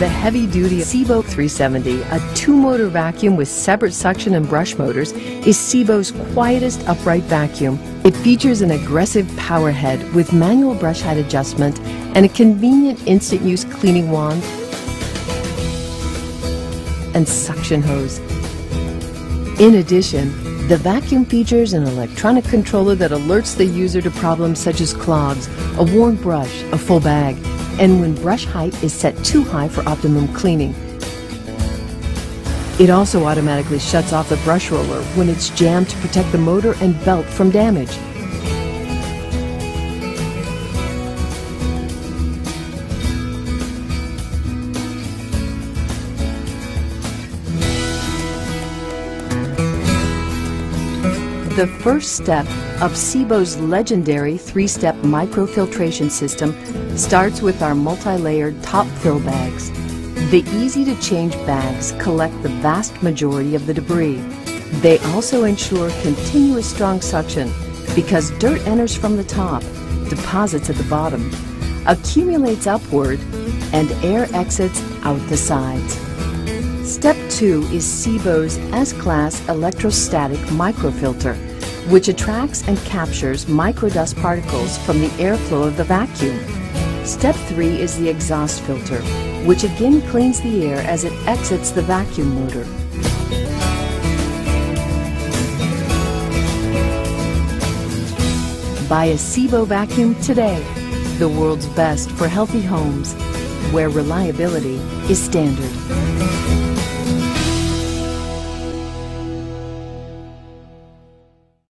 The heavy-duty SEBO 370, a two-motor vacuum with separate suction and brush motors, is SEBO's quietest upright vacuum. It features an aggressive power head with manual brush height adjustment and a convenient instant-use cleaning wand and suction hose. In addition, the vacuum features an electronic controller that alerts the user to problems such as clogs, a worn brush, a full bag, and when brush height is set too high for optimum cleaning. It also automatically shuts off the brush roller when it's jammed to protect the motor and belt from damage. The first step of SEBO's legendary three-step microfiltration system starts with our multi-layered top fill bags. The easy-to-change bags collect the vast majority of the debris. They also ensure continuous strong suction because dirt enters from the top, deposits at the bottom, accumulates upward, and air exits out the sides. Step 2 is SEBO's S-Class electrostatic microfilter, which attracts and captures microdust particles from the airflow of the vacuum. Step 3 is the exhaust filter, which again cleans the air as it exits the vacuum motor. Buy a SEBO vacuum today, the world's best for healthy homes, where reliability is standard.